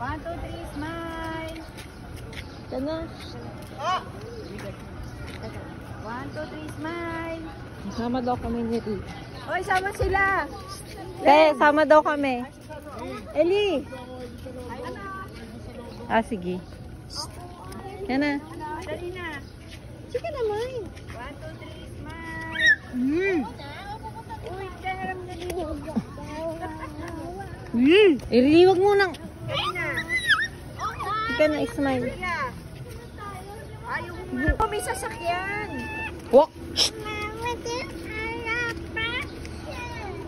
1, 2, 3, smile. Sana. 1, 2, 3, smile. Sama daw kami ni Ri. Oy, sama sila. Sama daw kami. Eli. Ah, sige. Yan na. Dali na. Sige naman. 1, 2, 3, smile. Uy, daharam na dito. Eli, wag mo nang. Dali na. Ika na, smile. Ayaw mo. May sasakyan. Wak.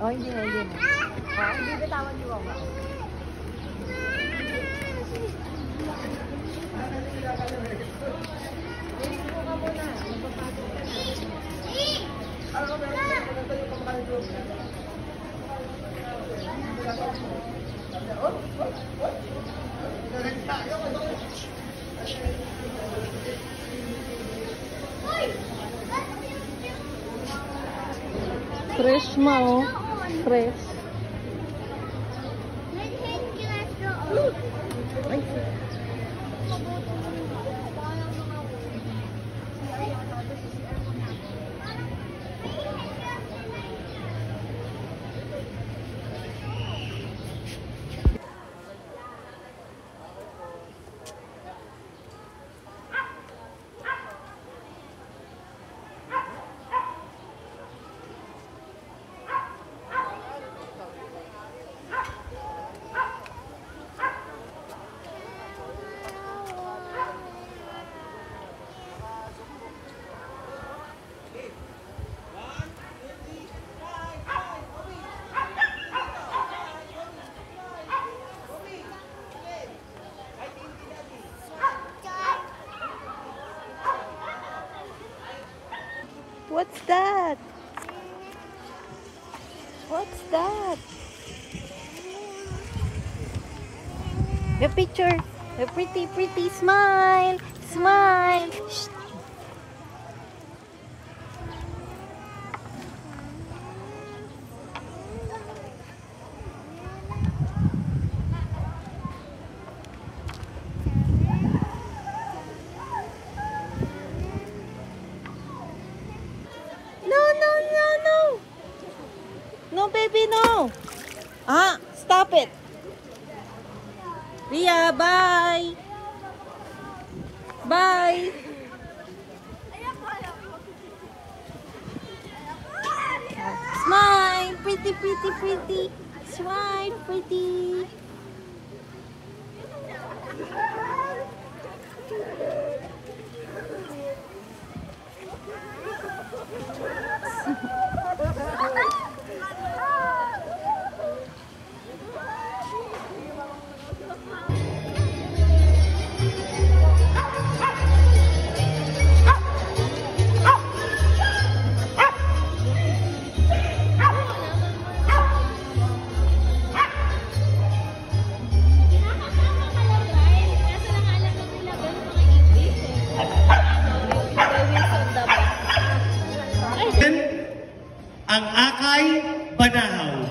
Oh, hindi na, hindi na. Oh, hindi bitawan ni Wawa. Fresh ma, oh. Fresh. Ay. What's that? What's that? The picture. The pretty, pretty smile. Smile. Shh. No, baby, no. Ah, stop it. Ria, bye. Bye. Smile, pretty, pretty, pretty. Smile, pretty. Ang Akay Banahaw.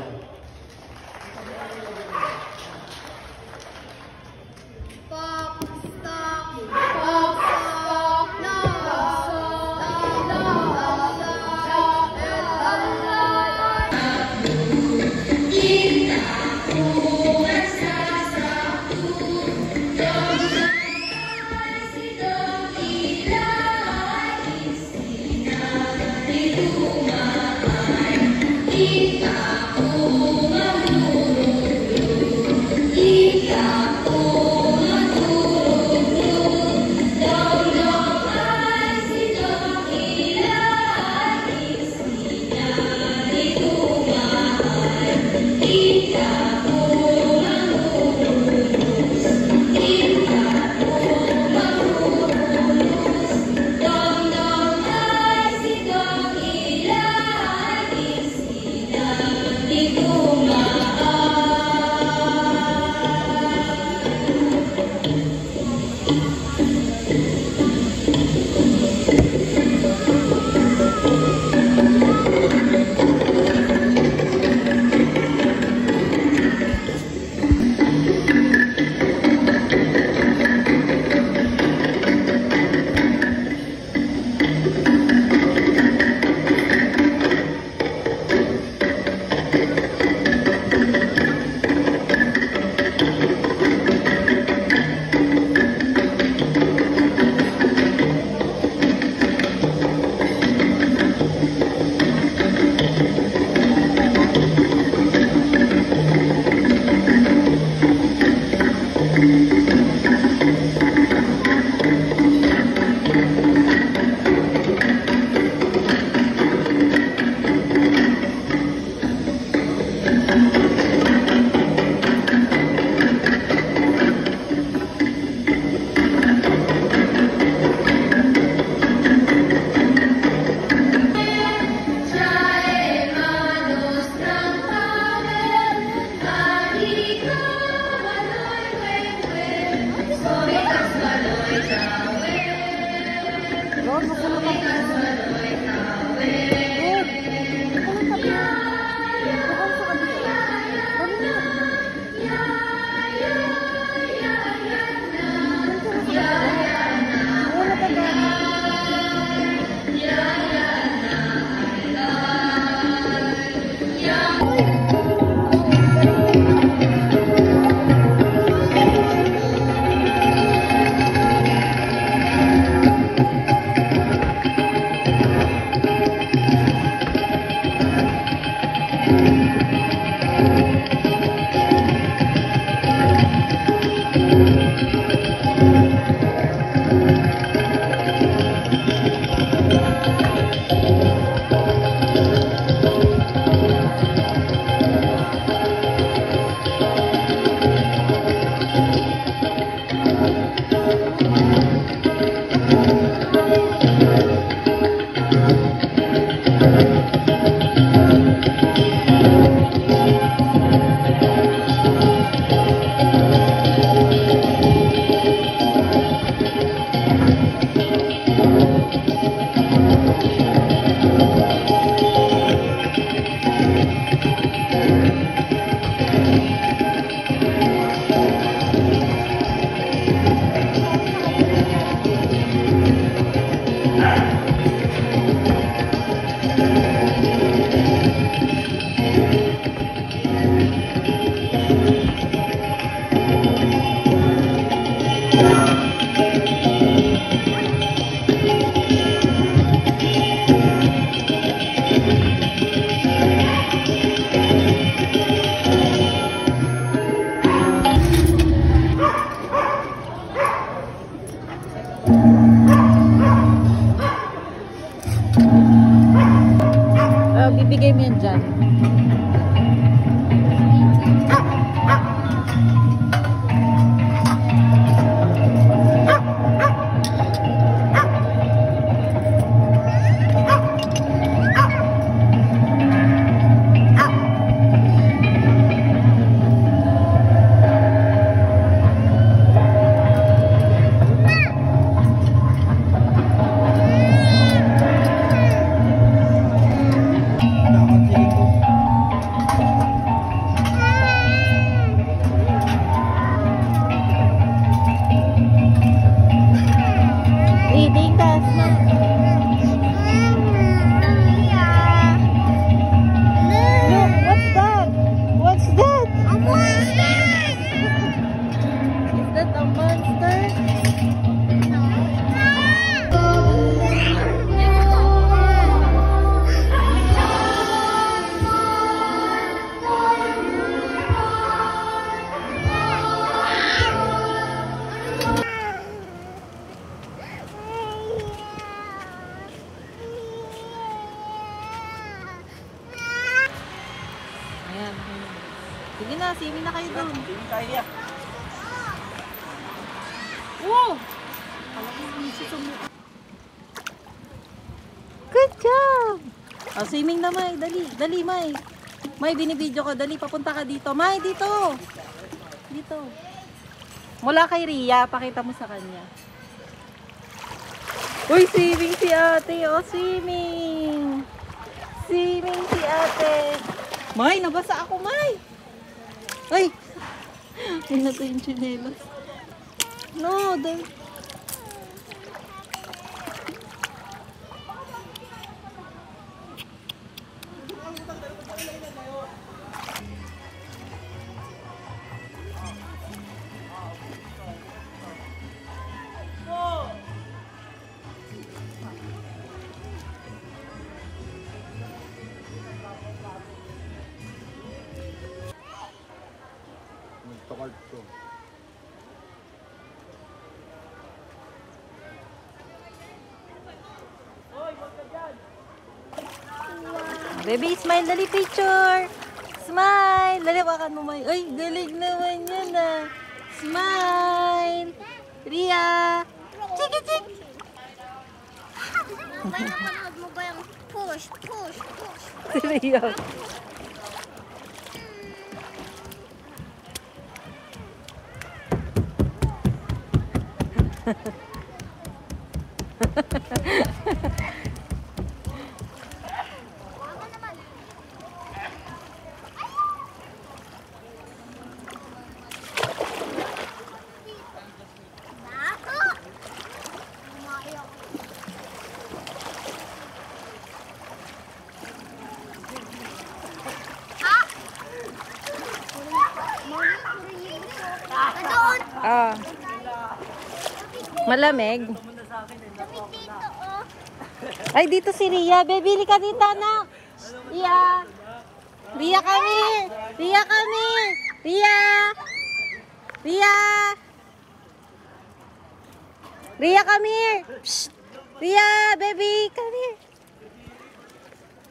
Bibigay mo yan dyan. Reading task na. Look, what's that? What's that? A monster! Is that a monster? Ayan. Sige na, swimming na kayo doon. Wow! Good job! Oh, swimming na, May. Dali, dali, May. May, binibidyo ko. Dali, papunta ka dito. May, dito! Dito. Mula kay Ria, pakita mo sa kanya. Uy, swimming si ate. Oh, swimming. Swimming si ate. May, nabasa ako, May. Ay! Ay, nato yung chinelas. No, dahil... Baby, smile. Dali, picture. Smile. Dali, wakan mo, May. Ay, galing naman yan, ah. Smile. Ria. Chiki, chik. May napanood mo ba yung push, push, push? Ria. Ah. Malamig. Ay, dito si Ria. Bibili ka dito, anak. Ria. Ria kami. Ria kami. Ria. Ria. Ria kami. Psst. Ria, baby, come here.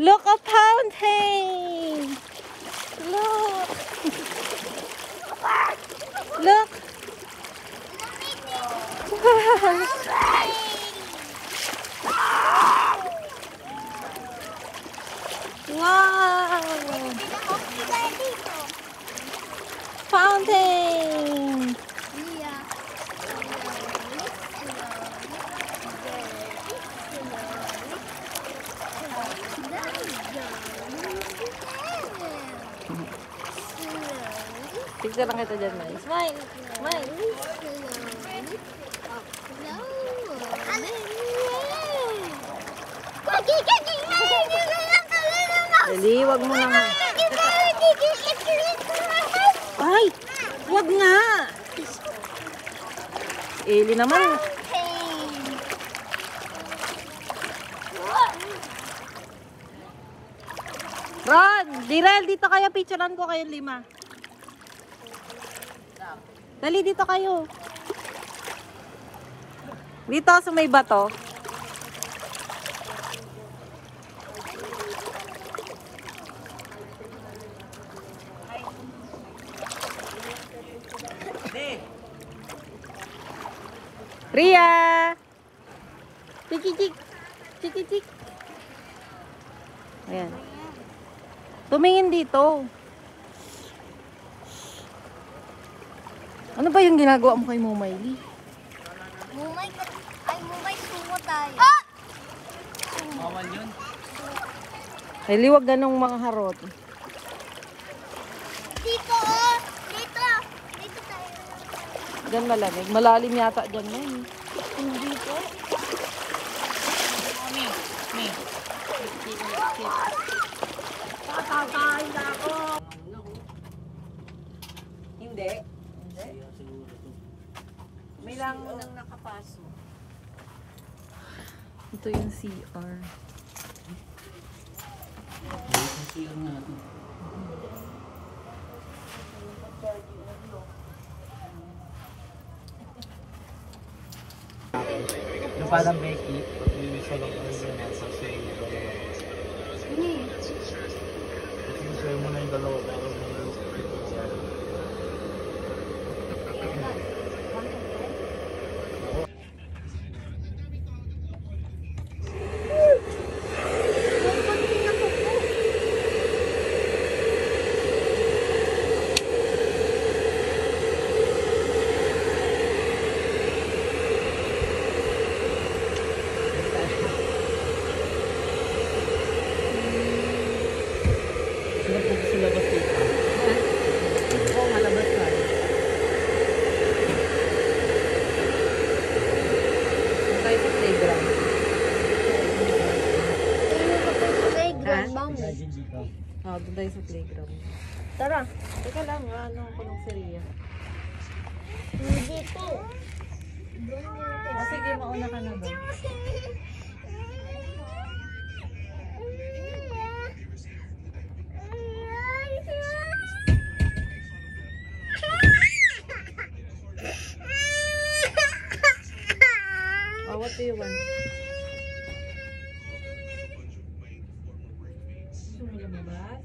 Look, a fountain. Look. Look. Wow. Fountain. Picture lang kita dyan, Mai. Smile. Smile. Dali, wag mo na nga. Ay, wag nga. Eli naman. Ron, Direl, dito kayo. Picturean ko kayo 5. Dali, dito kayo. Dito sa may bato. Ria! Chik-chik! Chik-chik! Ayan. Tumingin dito. Ano ba yung ginagawa mo kay Mumayli? Mumay, sumo tayo. Bawal yun. Ay, liwag ganong mga harot. Dito, oh. Dito. Dito tayo. Diyan malamig. Malalim yata dyan na eh. Hindi po. Kakakain na ako. Hindi. Hindi. May lang nang nakapasok. Ito yung CR. Yung parang Becky, yung solo ko rin yun nasa sa'yo. Sa'yo mo na yung dalawa. Oh, doon tayo sa playground. Tara. Teka lang, ano ko ng Syria. Dito. Oh, sige, mauna ka na doon. Oh, what do you want? Gusto mo lumabas?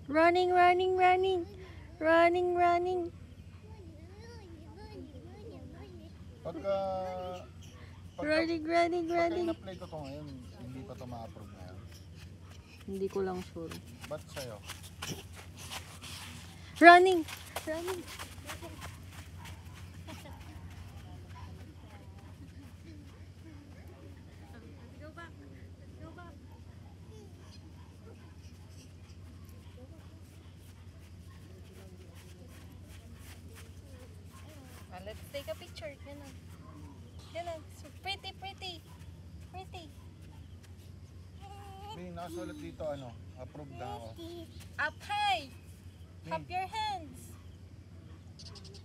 Running, running, running. Running, running. Pagka Running, running, running. na-play ko to ngayon, hindi pa to ma-approve ngayon. Hindi ko lang sure. Ba't sa'yo? Running. Running. Let's take a picture. Ganun. Ganun. So pretty, pretty. Pretty. May nakasulat dito ano, approve na ako. Up high. Clap your hands.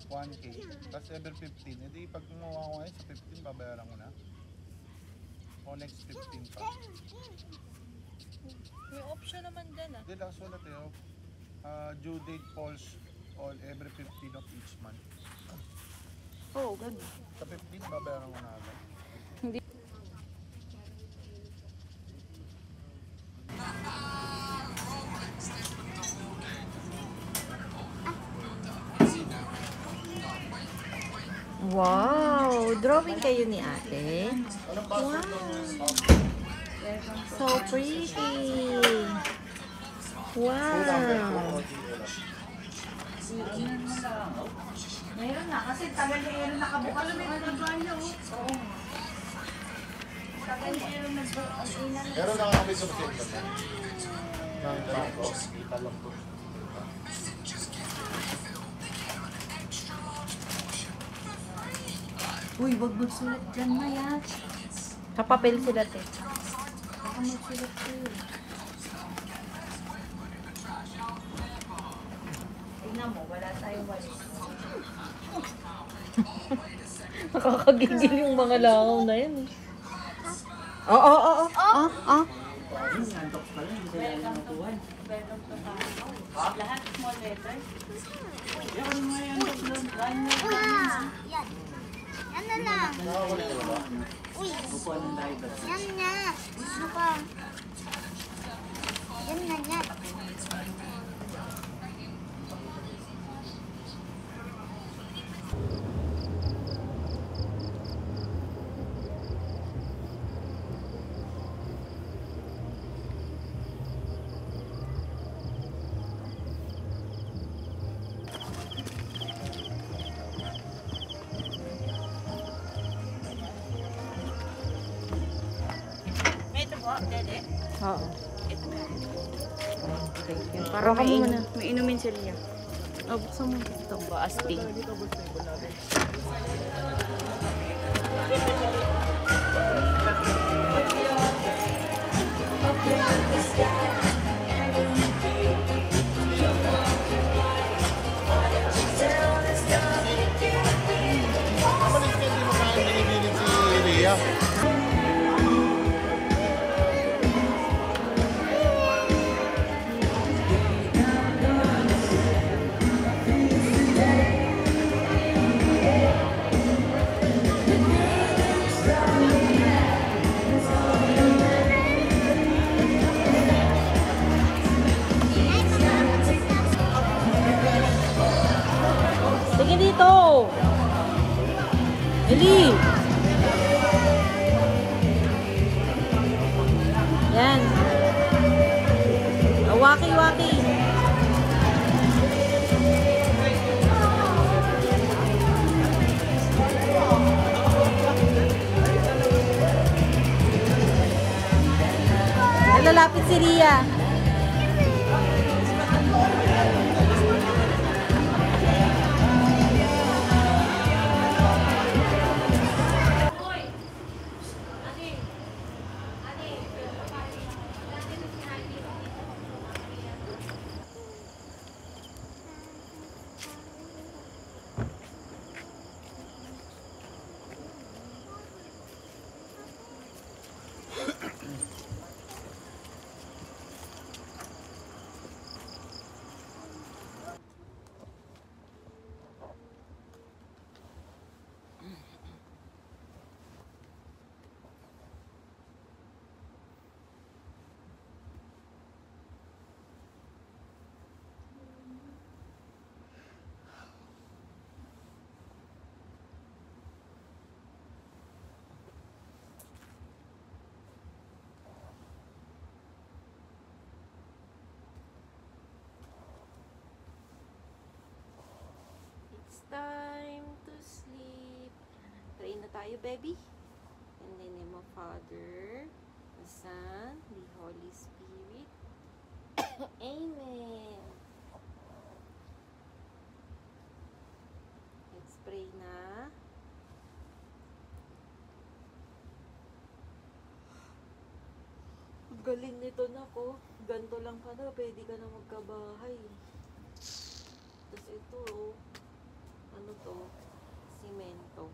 1K. Tapos ever 15. Hindi pag gumawa ko ngayon sa 15, babayaran ko na. O next 15 pa. May option naman dyan ah. Hindi nakasulat eh. Due date falls on every 15 of each month. Oo, ganda. Sa 15, babayaran ko na agad. Hindi. Wow! Drawing kayo ni ate? Wow! So pretty! Wow! Meron na, kasi tagal na meron nakabukas yung ano ba niya, oh. Tagal na meron nagbukas. Pero nakakabit sa pasyente ba? Nang ko, kita lang po. Uy, wag magsulat dyan na yan. Sa papel sila te. Baka magsulat ko. Tingnan mo, wala tayong walis. Nakakagigil yung mga langaw na yan. Oo, oo, oo. Oo. Lahat small letters. Yan na lang. Uy. Yan na. Ano pa? Yan na yan. Oo. Para may inumin sila niya. Oh, buksan mo ito. Astig. Kamalit ka, hindi mo kaya binibilin si Rhea. Sige dito! Eli! Yan. Waki-waki. Nalalapit si Rhea. tayo, baby. In the name of Father, the Son, the Holy Spirit. Amen. Let's pray na. Ang galing nito na ko. Ganto lang ka na, pwede ka na magkabahay. Tapos ito, oh. Ano to? Simento.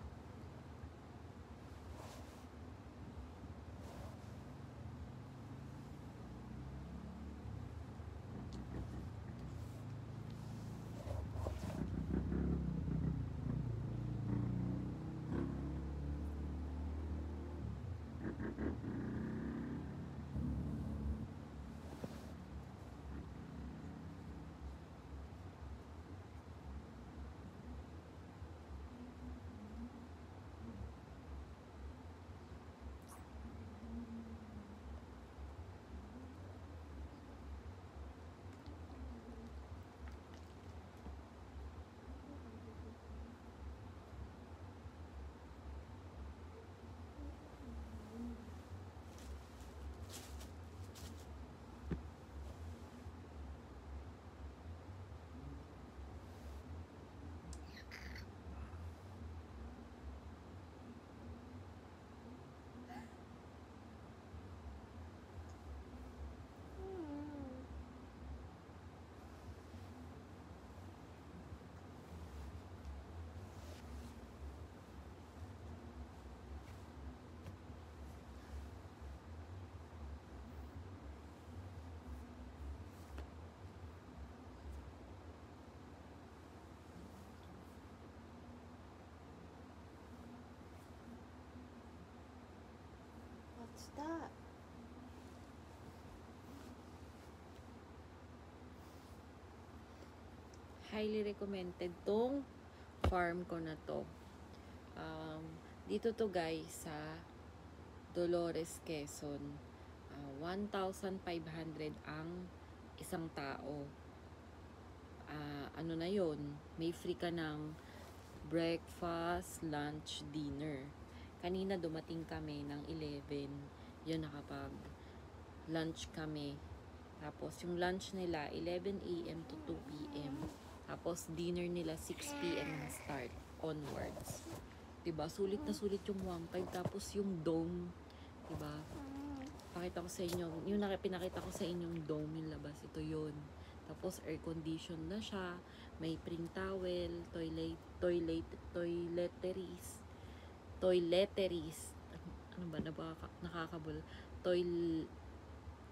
What's that? Highly recommended tong farm ko na to. Dito to guys sa Dolores, Quezon. 1,500 ang isang tao. Ano na yon? May free ka ng breakfast, lunch, dinner. Kanina dumating kami ng 11. Yun, nakapag lunch kami. Tapos yung lunch nila 11 a.m. to 2 p.m. Tapos dinner nila 6 p.m. start onwards. Diba? Sulit na sulit yung 1.5. Tapos yung dome, diba? Pakita ko sa inyo. Yung pinakita ko sa inyong dome, yung labas. Ito yun. Tapos air condition na siya. May pring towel, toiletries. Ano ba? Nakakabul.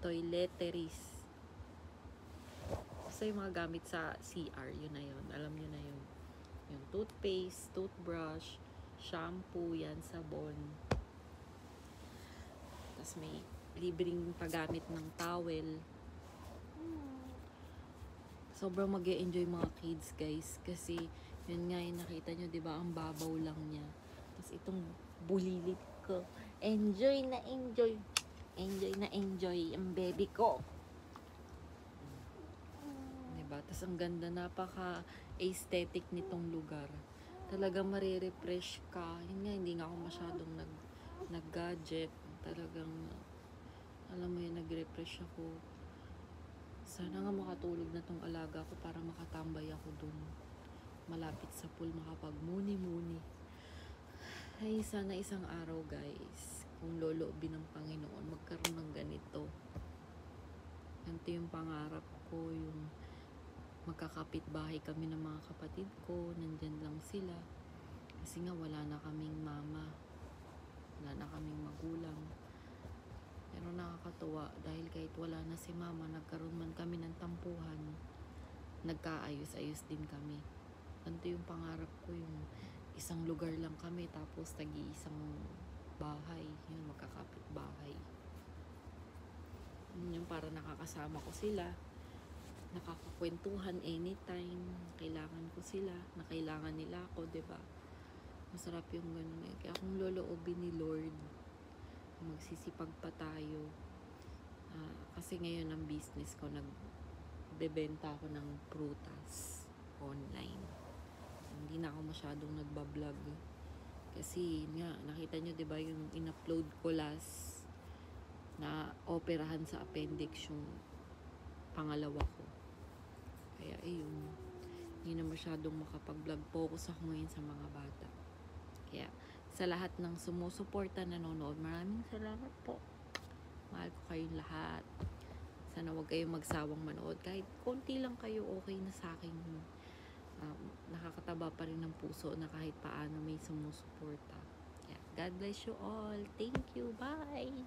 Toiletries. Basta yung mga gamit sa CR, yun na yun. Alam nyo na yun. Yung toothpaste, toothbrush, shampoo, yan, sabon. Tapos may libreng paggamit ng towel. Sobrang mag-e-enjoy mga kids, guys. Kasi, yun nga yung nakita nyo, diba? Ang babaw lang niya. Tapos itong bulilit ko. Enjoy na enjoy. Enjoy na enjoy ang baby ko. Diba? Tapos ang ganda, napaka-aesthetic nitong lugar. Talagang marirefresh ka. Yun nga, hindi nga ako masyadong nag-gadget. Talagang, alam mo yun, nag-refresh ako. Sana nga makatulog na tong alaga ko para makatambay ako dun. Malapit sa pool, makapag-muni-muni. Ay, sana isang araw, guys, kung loloobin ng Panginoon, magkaroon ng ganito. Ganito yung pangarap ko, yung magkakapit bahay kami ng mga kapatid ko, nandyan lang sila. Kasi nga, wala na kaming mama. Wala na kaming magulang. Pero nakakatuwa dahil kahit wala na si mama, nagkaroon man kami ng tampuhan, nagkaayos-ayos din kami. Ganito yung pangarap ko, yung isang lugar lang kami tapos tagi-isang bahay, yun, magkakapit bahay. Yun yung para nakakasama ko sila, nakakakwentuhan anytime, kailangan ko sila, na kailangan nila ako, diba? Masarap yung ganun eh. Kaya kung loloobin ni Lord, magsisipag pa tayo. Kasi ngayon ang business ko, nagbebenta ako ng prutas online. Hindi na ako masyadong nagbablog. Kasi nga, nakita nyo diba yung in-upload ko last na operahan sa appendix yung pangalawa ko. Kaya ayun, hindi na masyadong makapag-vlog. Focus ako ngayon sa mga bata. Kaya sa lahat ng sumusuporta, nanonood, maraming salamat po. Mahal ko kayong lahat. Sana huwag kayong magsawang manood. Kahit konti lang kayo, okay na sa akin. Nakakataba pa rin ng puso na kahit paano may sumusuporta. Yeah. God bless you all. Thank you. Bye!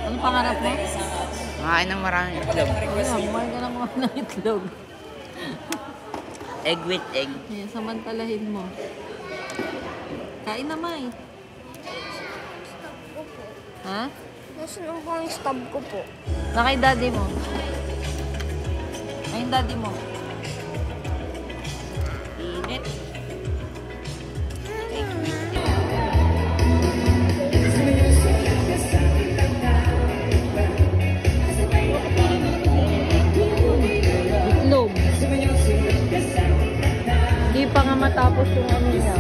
Anong pangarap mo? Makain ng maraming itlog. Kumain ka ng itlog. Egg with egg. Ayan, samantalahin mo. Kain na, May. Ha? Nasaan ko ang stab ko po? Na kay daddy mo. Ay, yung daddy mo. Init. Itlog. Hindi pa nga matapos yung ano niya.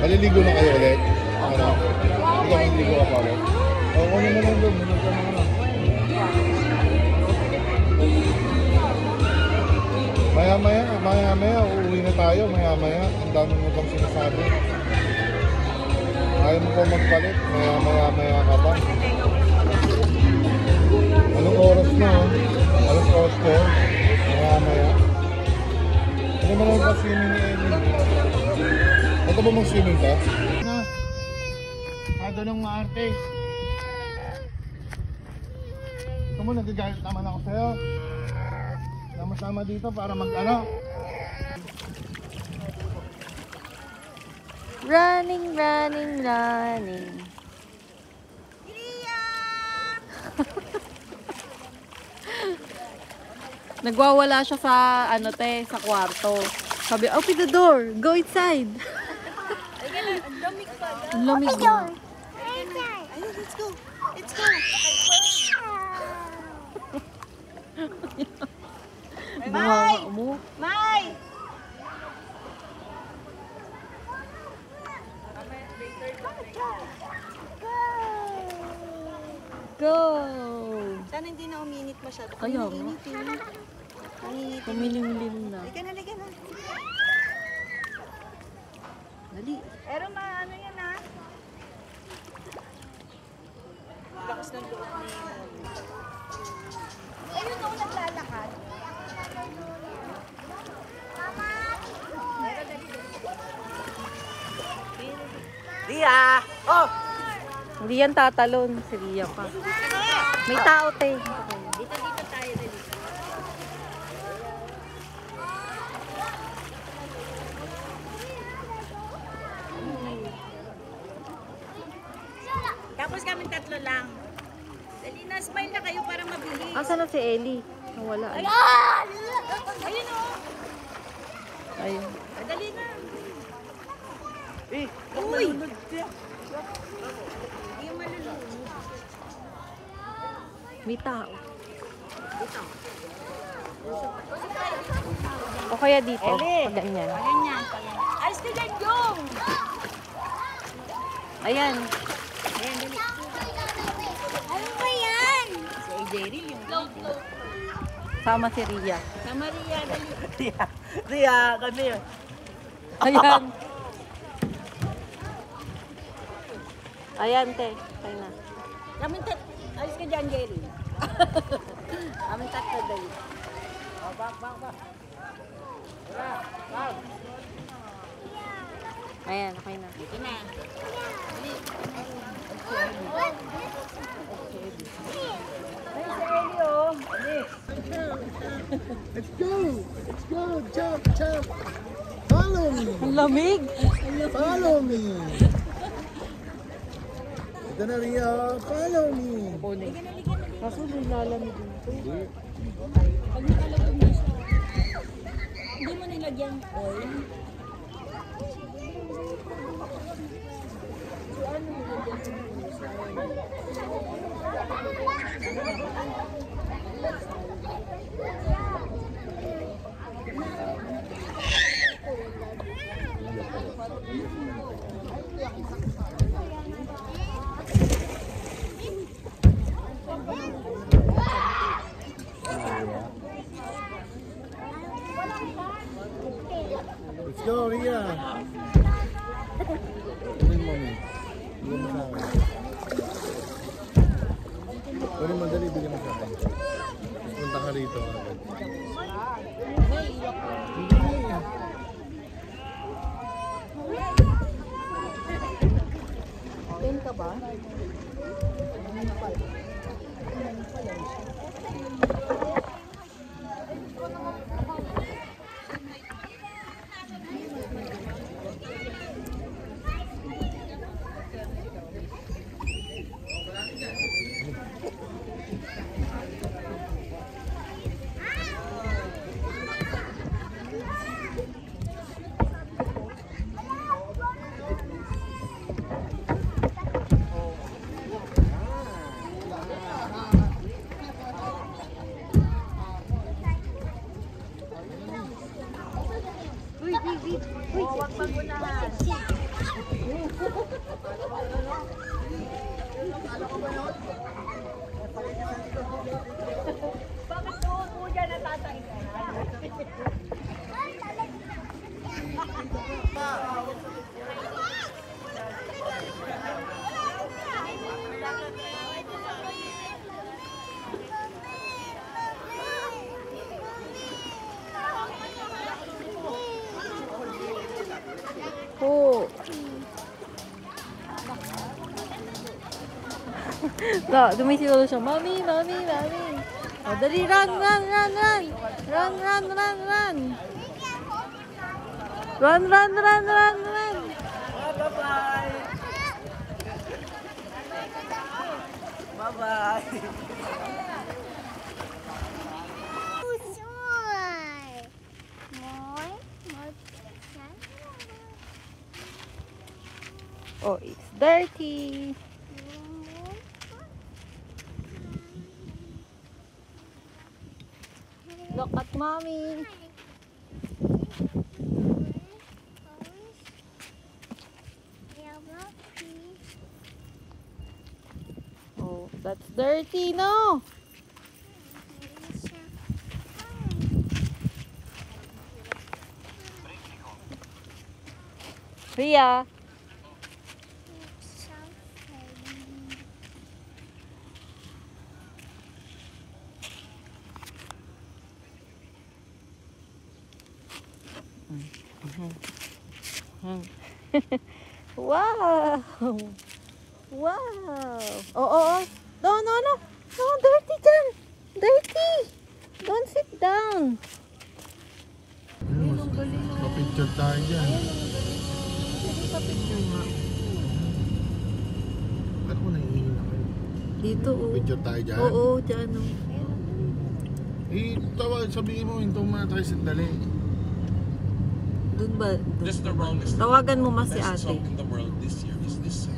Maliligo na kayo ulit? Ano? Ikaw maliligo ka pa ulit? Oo, ano naman doon? Minag ka naman. Maya-maya, uuwi na tayo. Maya-maya, ang dami mo bang sinasabi. Ayaw mo pa magpalit. Maya-maya ka pa. Anong oras na? Anong oras ko? Maya-maya. Ano mo naman pa-swimming ni Ellie? Ba't ba mag-swimming ka? Na. Kado ng maarte. Ito mo, nagagalit naman ako sa'yo. Sama-sama dito para mag-ano. Running, running, running. Nagwawala siya sa ano sa kwarto. Sabi, open the door, go inside. Ang lamig na. Let's go. Let's go. Bunganga mo. May! Go! Sana hindi na uminit masyado. Ayaw mo. Uminit. Kumilim-lim na. Liga na. Dali. Pero ano yan ha? Lakas ng loob ni ayun o, naglalakad. Ria! Oh! Hindi yan tatalon. Si Ria pa. May tao, te. Dito tayo dali. Tapos kami tatlo lang. Dali na, smile na kayo para mabilis. Asan na si Ellie? Nawala. Ay. Ayun o. Ayun. Dali na. Uy! Hindi yung malulunod. May tao. O kaya dito. Pag ganyan. Ganyan. Ayos ka dyan, Jong! Ayan. Ano ba yan? Si AJ Ril yung Sama si Ria. Sa Maria, dali. Ria, kami. Ayan. Ayan, te. Kaya na. Ayos ka dyan, Jerry. Kaming tatlo dali. Ayan, okay na. Dito na. Let's go! Let's go! Jump! Jump! Follow me! Ang lamig. Follow me! Ito na Ria, follow me. Kaso nilalamig dito. Pag nakalagod na siya, hindi mo nilagyan oil. So ano nilagyan sa Let's go, Ria. Kunin mo mo. Bigyan mo sa akin. Kunin mo, dali, bigyan mo sa akin. Punta ka rito agad. Ben ka ba? Oh. Da, dumisigaw siya. Mommy, mommy, mommy. Oh, dali, run, run, run, run. Run, run, run, run. Run, run, run, run, run. Bye-bye. Bye-bye. Oh, it's dirty. Look at mommy. Oh, that's dirty, no? Ria. Wow! Wow! Oh. No, no, no! No, dirty dyan! Dirty! Don't sit down! Kapicture tayo dyan. Ano mo naiingin na kayo? Dito, oh. Picture tayo dyan? Oo, dyan, oh. Sabihin mo, hinto mo na tayo sandali. Doon ba? This the longest. Tawagan mo mas si Best ate. song in the world this year is this song.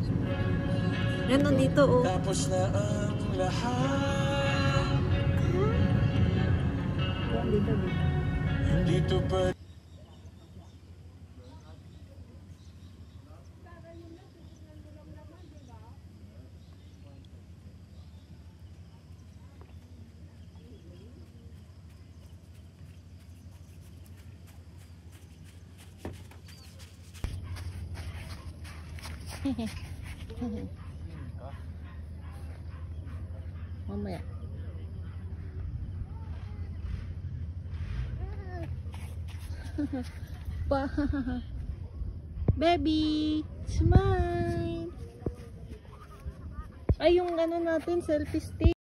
Yan, nandito, oh. Tapos na ang lahat. Dito pa. Mamaya. Baby, smile. Ay, yung ano natin, selfie stick.